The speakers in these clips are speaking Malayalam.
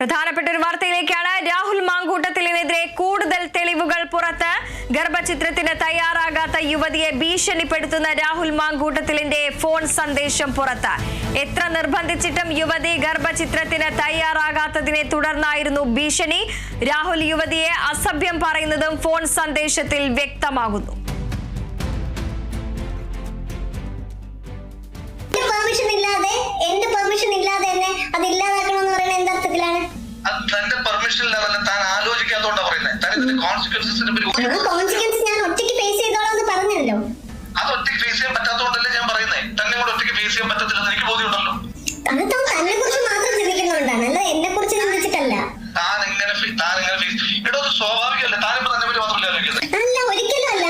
പ്രധാനപ്പെട്ട ഒരു വാർത്തയിലേക്കാണ്. രാഹുൽ മാങ്കൂട്ടത്തിലിനെതിരെ കൂടുതൽ തെളിവുകൾ പുറത്ത്. ഗർഭചിത്രത്തിന് തയ്യാറാകാത്ത യുവതിയെ ഭീഷണിപ്പെടുത്തുന്ന രാഹുൽ മാങ്കൂട്ടത്തിലിന്റെ ഫോൺ സന്ദേശം പുറത്ത്. എത്ര നിർബന്ധിച്ചിട്ടും യുവതി ഗർഭചിത്രത്തിന് തയ്യാറാകാത്തതിനെ തുടർന്നായിരുന്നു ഭീഷണി. രാഹുൽ യുവതിയെ അസഭ്യം പറയുന്നതും ഫോൺ സന്ദേശത്തിൽ വ്യക്തമാകുന്നു. എന്റെ പെർമിഷൻ ഇല്ലാതെ തന്നെ അത് ഇല്ലാതാക്കണമെന്ന് പറയുന്നത് എന്തർത്ഥത്തിലാണ്? തന്റെ പെർമിഷൻ ഇല്ലാതെ താൻ ആലോചിക്കാത്തോണ്ടാ പറയുന്നത്. കോൺസിക്വൻസ് ഞാൻ ഒറ്റയ്ക്ക് ഫേസ് ചെയ്തോളാം എന്ന് പറഞ്ഞല്ലോ. അത് ഒറ്റയ്ക്ക് ഫേസ് ചെയ്യാൻ പറ്റാത്തോണ്ടല്ലേ ഞാൻ പറയുന്നത്. തന്നെ കൂടെ ഒറ്റയ്ക്ക് ഫേസ് ചെയ്യാൻ പറ്റത്തില്ലെന്ന് എനിക്ക് ബോധ്യമുണ്ടല്ലോ. അത് തന്നെ കുറിച്ച് മാത്രം ചിന്തിക്കുന്നതുകൊണ്ടാണ്, അല്ല എന്നെ കുറിച്ച് ചിന്തിച്ചിട്ടല്ല. താൻ എങ്ങനെ ഫേസ് ഇടോ, അത് സ്വാഭാവികമല്ലേ. താനിപ്പോ തന്നെ പറ്റി മാത്രമല്ല ആലോചിക്കുന്നത്. അല്ല, ഒരിക്കലുമല്ല.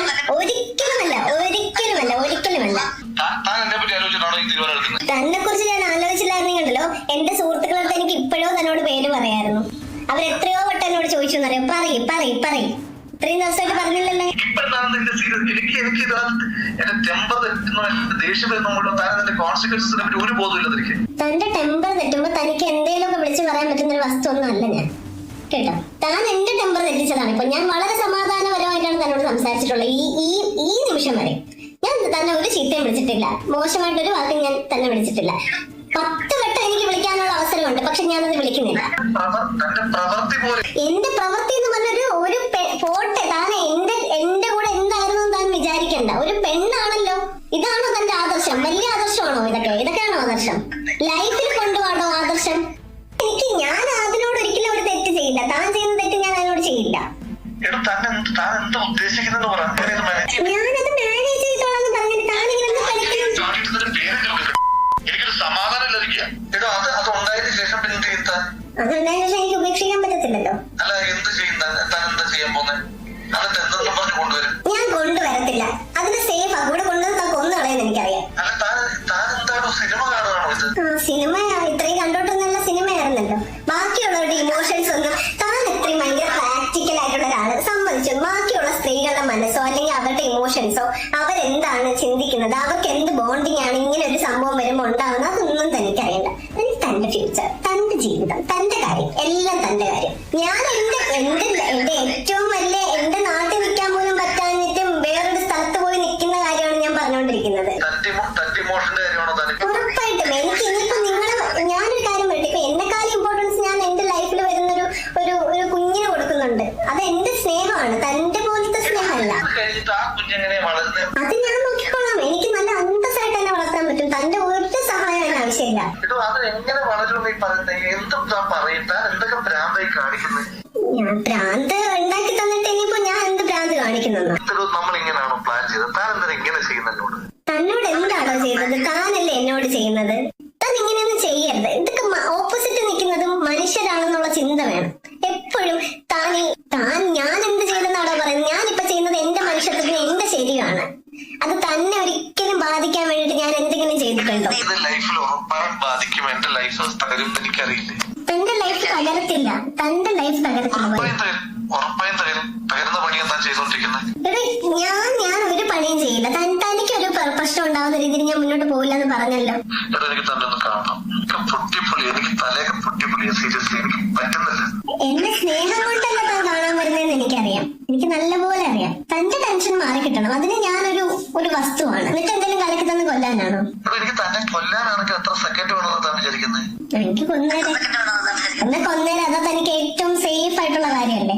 താൻ എന്നെ പറ്റി ആലോചിച്ചിട്ടാണോ ഈ തീരുമാനം എടുക്കുന്നത്? തന്നെ കുറിച്ച് ഞാൻ ആലോചിച്ചില്ലായിരുന്നെങ്കിലോ എന്റെ സുഹൃത്തുക്കളടുത്ത് എനിക്ക് ഇപ്പോഴോ തന്നോട് പേര് പറയായിരുന്നു. അവരെത്രയോ വട്ടം എന്നോട് ചോദിച്ചു എന്നറിയാം. പറയും ഇത്രയും ദിവസമായിട്ട് പറഞ്ഞില്ലല്ലോ. ഇപ്പോഴാണ് എന്റെ ടെമ്പർ തെറ്റുന്ന ദേഷ്യം വരുമ്പോഴോ താൻ എന്റെ കോൺസിക്വൻസിനെ പറ്റി ഒരു ബോധമില്ല എനിക്ക്. തന്റെ ടെമ്പർ തെറ്റുമ്പോ തനിക്ക് എന്തെങ്കിലുമൊക്കെ വിളിച്ചു പറയാൻ പറ്റുന്ന ഒരു വസ്തു ഒന്നും അല്ല ഞാൻ, കേട്ടോ. താൻ എന്റെ ടെമ്പർ തെറ്റിച്ചതാണ്. ഇപ്പൊ ഞാൻ വളരെ സമാധാനപരമായിട്ടാണ് തന്നോട് സംസാരിച്ചിട്ടുള്ളത് ഈ നിമിഷം വരെ. ഞാൻ തന്നെ ഒരു ചീത്തയും വിളിച്ചിട്ടില്ല, മോശമായിട്ടൊരു വാക്കും ഞാൻ തന്നെ വിളിച്ചിട്ടില്ല. 10 വട്ടം എനിക്ക് വിളിക്കാനുള്ള അവസരമുണ്ട്, പക്ഷെ ഞാനത് വിളിക്കുന്നില്ല. എന്റെ പ്രവൃത്തി എന്ന് പറഞ്ഞൊരു പോട്ടെ, താൻ എന്റെ കൂടെ എന്തായിരുന്നു താൻ വിചാരിക്കണ്ട. ഒരു പെണ്ണാണല്ലോ. ഇതാണോ തന്റെ ആദർശം? വലിയ ആദർശമാണോ ഇതൊക്കെയാണോ ആദർശം? ലൈഫിൽ കൊണ്ടുപോകണോ ആദർശം? ഞാൻ അതിനോട് ഒരിക്കലും ഒരു തെറ്റ് ചെയ്യില്ല. താൻ ചെയ്യുന്ന തെറ്റ് ഞാൻ അതിനോട് ചെയ്യില്ല. ഞാനത് മാനേജ് ചെയ്തോളാം പറഞ്ഞിട്ട് താനിങ്ങനെ അതുണ്ടായതിനു ശേഷം എനിക്ക് ഉപേക്ഷിക്കാൻ പറ്റത്തില്ലല്ലോ. ഞാൻ കൊണ്ടുവരത്തില്ല. അതിന് സേഫ് അവിടെ കൊണ്ടുവന്ന് കൊന്നു കളയെന്ന് എനിക്കറിയാം. സിനിമ ഇത്രയും കണ്ടോട്ടൊന്നല്ല, സിനിമയായിരുന്നല്ലോ. ബാക്കിയുള്ളവരുടെ ഇമോഷൻസ് ഒന്നും താൻ ഇത്രയും ഭയങ്കര പ്രാക്ടിക്കൽ ആയിട്ടുള്ള ഒരാള് സമ്മതിച്ചു. ബാക്കിയുള്ള സ്ത്രീകളുടെ മനസ്സോ അല്ലെങ്കിൽ അവരുടെ ഇമോഷൻസോ അവരെന്താണ് ചിന്തിക്കുന്നത്, അവർക്ക് എന്ത് ബോണ്ടിങ് ആണ് ഇങ്ങനെ ഒരു സംഭവം വരുമ്പോൾ ഉണ്ടാകുന്നത്, അതൊന്നും തനിക്കറിയണ്ട. എനിക്ക് തന്റെ ഫ്യൂച്ചർ, തന്റെ ജീവിതം, തന്റെ കാര്യം, എല്ലാം തന്റെ കാര്യം. ഞാൻ എന്റെ ഏറ്റവും വലിയ എന്റെ നാട്ടിൽ നിൽക്കാൻ പോലും പറ്റാഞ്ഞിട്ടും വേറൊരു സ്ഥലത്ത് പോയി നിൽക്കുന്ന കാര്യമാണ് ഞാൻ പറഞ്ഞുകൊണ്ടിരിക്കുന്നത്. ഉറപ്പായിട്ടും എനിക്ക് ഇനിയിപ്പോ ഞാനൊരു കാര്യം പറയട്ടെ, ഇപ്പൊ എന്നെക്കാളും ഇമ്പോർട്ടൻസ് ഞാൻ എന്റെ ലൈഫിൽ വരുന്നൊരു ഒരു കുഞ്ഞിന് കൊടുക്കുന്നുണ്ട്. അത് എന്റെ സ്നേഹമാണ്, തന്റെ പോലത്തെ സ്നേഹമല്ല. അത് ഞാൻ നോക്കിക്കോളാം. എനിക്ക് നല്ല അന്തസ്സായിട്ട് തന്നെ വളർത്താൻ പറ്റും. തന്റെ ഒരു സഹായം അതിന് ആവശ്യമില്ല. ഞാൻ ഭ്രാന്ത് ഉണ്ടാക്കി തന്നിട്ട് ഇനിയിപ്പോ ഞാൻ എന്ത് ഭ്രാന്ത് കാണിക്കുന്നെന്നോ? തന്നോട് എന്താണോ ചെയ്യുന്നത്? താനല്ലേ എന്നോട് ചെയ്യുന്നത്. താൻ ഇങ്ങനെയൊന്നും ചെയ്യരുത്. ഇതൊക്കെ ഓപ്പോസിറ്റ് നിൽക്കുന്നതും മനുഷ്യരാണെന്നുള്ള ചിന്ത വേണം എപ്പോഴും. ഞാൻ എന്ത് ചെയ്തെന്നാണോ പറയുന്നത്? ഞാനിപ്പോ ചെയ്യുന്നത് എന്റെ മനുഷ്യത്വത്തിന് എന്റെ ശരിയാണ്. അത് തന്നെ ഒരിക്കലും ബാധിക്കാൻ വേണ്ടിട്ട് ഞാൻ എന്തെങ്കിലും ചെയ്തിട്ടുണ്ടോ? തന്റെ ലൈഫ് തകരത്തില്ല. തന്റെ ലൈഫ് തകരത്തില്ല. ഞാൻ ഒരു പണിയും ചെയ്യില്ല. തനിക്ക് ഒരു പ്രശ്നം ഉണ്ടാവുന്ന രീതിയിൽ ഞാൻ മുന്നോട്ട് പോകില്ല എന്ന് പറഞ്ഞല്ലോ. എന്റെ സ്നേഹം കൊണ്ടല്ല താൻ കാണാൻ വരുന്നതെന്ന് എനിക്കറിയാം. എനിക്ക് നല്ലപോലെ അറിയാം. തന്റെ ടെൻഷൻ മാറി കിട്ടണം. അതിന് ഞാനൊരു വസ്തുവാണ്. എന്നിട്ട് എന്തെങ്കിലും കലക്കി തന്ന് കൊല്ലാനാണോ? എനിക്ക് കൊന്നേരം അതാ തനിക്ക് ഏറ്റവും സേഫ് ആയിട്ടുള്ള കാര്യമല്ലേ?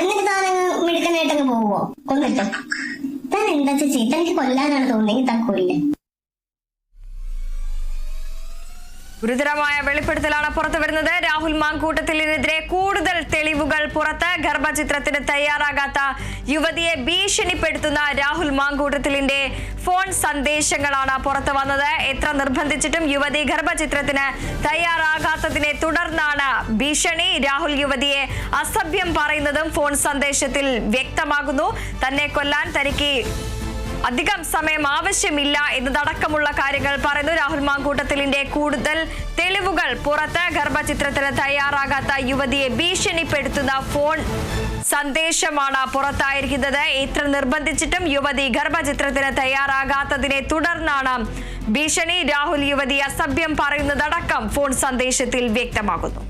എന്നിട്ട് താൻ മിടുക്കനായിട്ടങ്ങ് പോവോ കൊന്നിട്ട്? താൻ എന്താ ചേച്ചി, തനിക്ക് കൊല്ലാനാണ് തോന്നുന്നെങ്കിൽ താൻ കൊല്ലേ. ഗുരുതരമായ വെളിപ്പെടുത്തലാണ് പുറത്തു വരുന്നത്. രാഹുൽ മാങ്കൂട്ടത്തിലിനെതിരെ കൂടുതൽ തെളിവുകൾ പുറത്ത്. ഗർഭചിത്രത്തിന് തയ്യാറാകാത്ത യുവതിയെ ഭീഷണിപ്പെടുത്തുന്ന രാഹുൽ മാങ്കൂട്ടത്തിലിന്റെ ഫോൺ സന്ദേശങ്ങളാണ് പുറത്തു വന്നത്. എത്ര നിർബന്ധിച്ചിട്ടും യുവതി ഗർഭചിത്രത്തിന് തയ്യാറാകാത്തതിനെ തുടർന്നാണ് ഭീഷണി. രാഹുൽ യുവതിയെ അസഭ്യം പറയുന്നതും ഫോൺ സന്ദേശത്തിൽ വ്യക്തമാകുന്നു. തന്നെ കൊല്ലാൻ തനിക്ക് അധികം സമയം ആവശ്യമില്ല എന്നതടക്കമുള്ള കാര്യങ്ങൾ പറയുന്നു. രാഹുൽ മാങ്കൂട്ടത്തിലിന്റെ കൂടുതൽ തെളിവുകൾ പുറത്ത്. ഗർഭചിത്രത്തിന് തയ്യാറാകാത്ത യുവതിയെ ഭീഷണിപ്പെടുത്തുന്ന ഫോൺ സന്ദേശമാണ് പുറത്തായിരിക്കുന്നത്. ഇത്ര നിർബന്ധിച്ചിട്ടും യുവതി ഗർഭചിത്രത്തിന് തയ്യാറാകാത്തതിനെ തുടർന്നാണ് ഭീഷണി രാഹുൽ യുവതി അസഭ്യം പറയുന്നതടക്കം ഫോൺ സന്ദേശത്തിൽ വ്യക്തമാകുന്നു.